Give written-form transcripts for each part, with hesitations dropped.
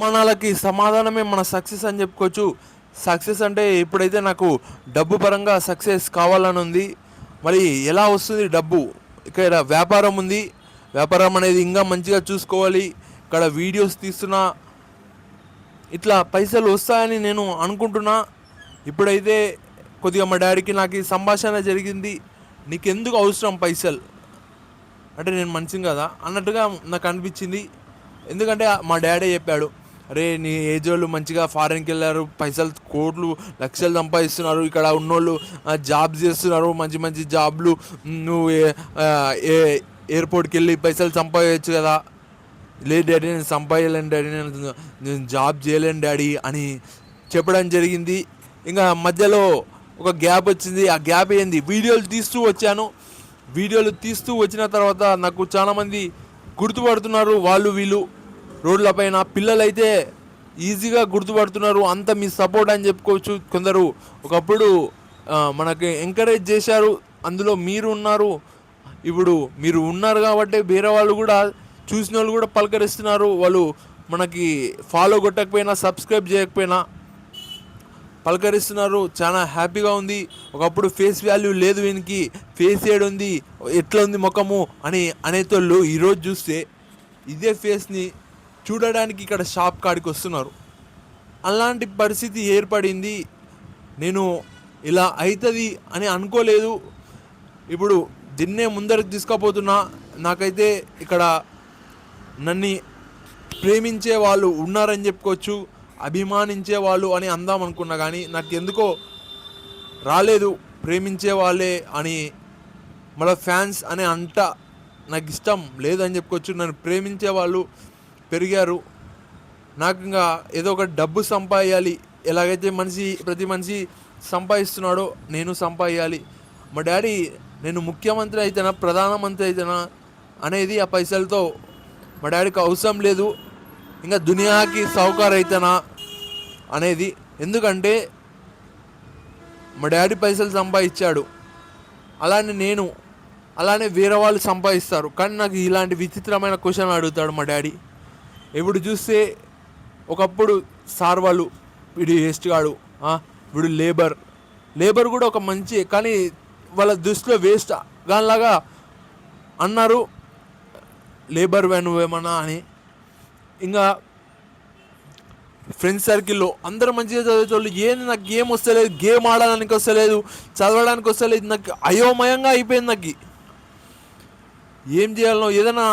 మనలకి సమాధానమే మన సక్సెస్ అని చెప్పుకోవచ్చు. సక్సెస్ అంటే ఇప్పుడైతే నాకు డబ్బు పరంగా సక్సెస్ కావాలని ఉంది. మరి ఎలా వస్తుంది డబ్బు? ఇక్కడ వ్యాపారం ఉంది. వ్యాపారం అనేది ఇంకా మంచిగా చూసుకోవాలి. ఇక్కడ వీడియోస్ తీస్తున్నా, ఇట్లా పైసలు వస్తాయని నేను అనుకుంటున్నా. ఇప్పుడైతే కొద్దిగా మా డాడీకి నాకు సంభాషణ జరిగింది. నీకెందుకు అవసరం పైసలు అంటే నేను మనిషిని కదా అన్నట్టుగా నాకు అనిపించింది. ఎందుకంటే మా డాడీ చెప్పాడు, అరే నీ ఏజ్ వాళ్ళు మంచిగా ఫారెన్కి వెళ్ళారు, పైసలు కోట్లు లక్షలు సంపాదిస్తున్నారు, ఇక్కడ ఉన్నోళ్ళు జాబ్స్ చేస్తున్నారు, మంచి మంచి జాబ్లు, నువ్వు ఎయిర్పోర్ట్కి వెళ్ళి పైసలు సంపాదించచ్చు కదా. లేదు డాడీ నేను సంపాదించలేను డాడీ, నేను జాబ్ చేయలేను డాడీ అని చెప్పడం జరిగింది. ఇంకా మధ్యలో ఒక గ్యాప్ వచ్చింది. ఆ గ్యాప్ ఏంది, వీడియోలు తీస్తూ వచ్చాను. వీడియోలు తీస్తూ వచ్చిన తర్వాత నాకు చాలామంది గుర్తుపడుతున్నారు. వాళ్ళు వీళ్ళు రోడ్లపైన పిల్లలైతే ఈజీగా గుర్తుపడుతున్నారు. అంత మీ సపోర్ట్ అని చెప్పుకోవచ్చు. కొందరు ఒకప్పుడు మనకి ఎంకరేజ్ చేశారు, అందులో మీరు ఉన్నారు. ఇప్పుడు మీరు ఉన్నారు కాబట్టి వేరే వాళ్ళు కూడా చూసిన వాళ్ళు కూడా పలకరిస్తున్నారు. వాళ్ళు మనకి ఫాలో కొట్టకపోయినా సబ్స్క్రైబ్ చేయకపోయినా పలకరిస్తున్నారు. చాలా హ్యాపీగా ఉంది. ఒకప్పుడు ఫేస్ వాల్యూ లేదు, వీనికి ఫేస్ ఏడు ఉంది, ఎట్లా ఉంది ముఖము అని అనేతోళ్ళు ఈరోజు చూస్తే ఇదే ఫేస్ని చూడడానికి ఇక్కడ షాప్ కాడికి వస్తున్నారు. అలాంటి పరిస్థితి ఏర్పడింది. నేను ఇలా అవుతుంది అని అనుకోలేదు. ఇప్పుడు దీన్నే ముందరికి తీసుకుపోతున్నా. నాకైతే ఇక్కడ నన్ను ప్రేమించే వాళ్ళు ఉన్నారని చెప్పుకోవచ్చు, అభిమానించే వాళ్ళు అని అందాం అనుకున్నా, కానీ నాకు ఎందుకో రాలేదు ప్రేమించే వాళ్ళే అని. మళ్ళీ ఫ్యాన్స్ అని అంట నాకు ఇష్టం లేదని చెప్పుకోవచ్చు. నన్ను ప్రేమించే వాళ్ళు పెరిగారు. నాకు ఇంకా ఏదో ఒక డబ్బు సంపాదించాలి. ఎలాగైతే ప్రతి మనిషి సంపాదిస్తున్నాడో నేను సంపాదించాలి. మా డాడీ నేను ముఖ్యమంత్రి అయితేనా ప్రధానమంత్రి అయితేనా అనేది ఆ పైసలతో మా డాడీకి అవసరం లేదు. ఇంకా దునియాకి సౌకర్యం అయితేనా అనేది. ఎందుకంటే మా డాడీ పైసలు సంపాదించాడు, అలానే వేరే వాళ్ళు సంపాదిస్తారు. కానీ నాకు ఇలాంటి విచిత్రమైన క్వశ్చన్ అడుగుతాడు మా డాడీ. ఇప్పుడు చూస్తే ఒకప్పుడు సార్ వాళ్ళు వీడు వేస్ట్ కాడు, వీడు లేబర్ కూడా ఒక మంచి, కానీ వాళ్ళ దృష్టిలో వేస్ట్ దానిలాగా అన్నారు. లేబర్ నువ్వేమన్నా అని. ఇంకా ఫ్రెండ్స్ సర్కిల్లో అందరూ మంచిగా చదివేవాళ్ళు. నాకు గేమ్ వస్తలేదు, గేమ్ ఆడడానికి వస్తలేదు, చదవడానికి వస్తలేదు. నాకు అయోమయంగా అయిపోయింది. నాకు ఏం చేయాలనో, ఏదైనా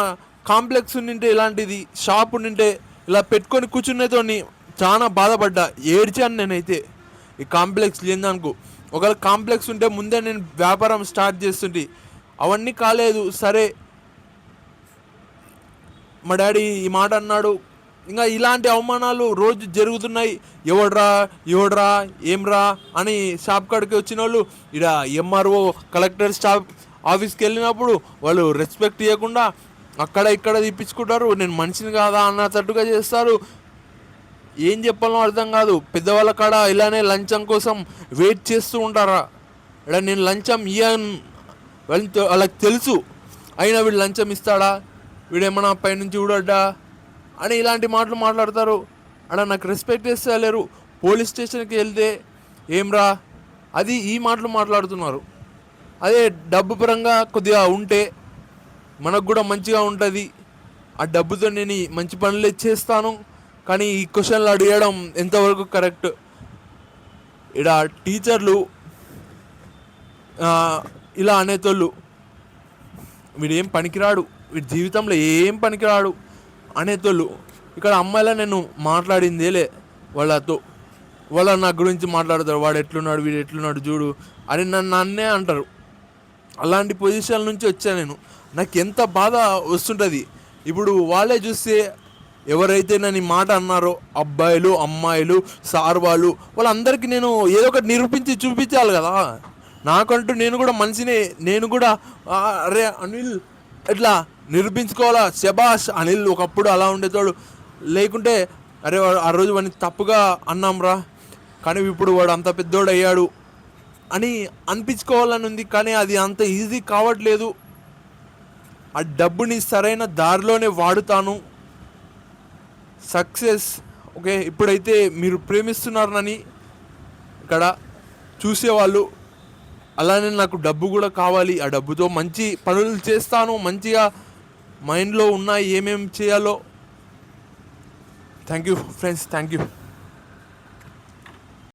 కాంప్లెక్స్ ఉండింటే, ఇలాంటిది షాప్ ఉండింటే ఇలా పెట్టుకొని కూర్చునేతోని చాలా బాధపడ్డా, ఏడ్చాను నేనైతే. ఈ కాంప్లెక్స్ లేదనుకో, ఒకవేళ కాంప్లెక్స్ ఉంటే ముందే నేను వ్యాపారం స్టార్ట్ చేస్తుంటే. అవన్నీ కాలేదు. సరే మా డాడీ ఈ మాట అన్నాడు. ఇంకా ఇలాంటి అవమానాలు రోజు జరుగుతున్నాయి. ఎవడ్రా ఏంరా అని షాప్ కాడికి వచ్చిన వాళ్ళు ఇక్కడ ఎంఆర్ఓ కలెక్టర్ స్టాఫ్ ఆఫీస్కి వెళ్ళినప్పుడు వాళ్ళు రెస్పెక్ట్ ఇవ్వకుండా అక్కడ ఇక్కడ తీపించుకుంటారు. నేను మనిషిని కాదా అన్నట్టుగా చేస్తారు. ఏం చెప్పాలో అర్థం కాదు. పెద్దవాళ్ళ కాడ ఇలానే లంచం కోసం వెయిట్ చేస్తూ ఉంటారా? ఇక్కడ నేను లంచం ఇయ్యను, వాళ్ళకి తెలుసు. అయినా వీడు లంచం ఇస్తాడా, వీడేమన్నా పైనుంచి చూడడ్డా అని ఇలాంటి మాటలు మాట్లాడతారు. అక్కడ నాకు రెస్పెక్ట్ ఇస్తలేరు. పోలీస్ స్టేషన్కి వెళ్తే ఏంరా అది ఈ మాటలు మాట్లాడుతున్నారు. అదే డబ్బు పరంగా కొద్దిగా ఉంటే మనకు కూడా మంచిగా ఉంటుంది. ఆ డబ్బుతో నేను మంచి పనులు చేస్తాను. కానీ ఈ క్వశ్చన్లు అడిగడం ఎంతవరకు కరెక్ట్? ఇక్కడ టీచర్లు ఇలా అనేతోళ్ళు వీడేం పనికిరాడు, వీడి జీవితంలో ఏం పనికిరాడు అనేతోళ్ళు. ఇక్కడ అమ్మాయిలా నేను మాట్లాడిందేలే వాళ్ళతో. వాళ్ళ నా గురించి మాట్లాడతారు, వాడు ఎట్లున్నాడు, వీడు ఎట్లున్నాడు చూడు అని నన్నే అంటారు. అలాంటి పొజిషన్ నుంచి వచ్చా నేను. నాకు ఎంత బాధ వస్తుంటుంది. ఇప్పుడు వాళ్ళే చూస్తే ఎవరైతే నన్ను ఈ మాట అన్నారో, అబ్బాయిలు అమ్మాయిలు సార్ వాళ్ళందరికీ నేను ఏదో ఒకటి నిరూపించి చూపించాలి కదా. నాకంటూ నేను కూడా మనిషిని, నేను కూడా అరే అనిల్ ఎట్లా నిరూపించుకోవాలా. శబాష్ అనిల్ ఒకప్పుడు అలా ఉండేతోడు, లేకుంటే అరే ఆ రోజు వాడిని తప్పుగా అన్నాంరా కానీ ఇప్పుడు వాడు అంత పెద్దోడు అయ్యాడు అని అనిపించుకోవాలని ఉంది. కానీ అది అంత ఈజీ కావట్లేదు. ఆ డబ్బుని సరైన దారిలోనే వాడుతాను. సక్సెస్ ఓకే, ఇప్పుడైతే మీరు ప్రేమిస్తున్నారని ఇక్కడ చూసేవాళ్ళు, అలానే నాకు డబ్బు కూడా కావాలి, ఆ డబ్బుతో మంచి పనులు చేస్తాను, మంచిగా మైండ్లో ఉన్న ఏమేమి చేయాలో. Thank you friends, thank you.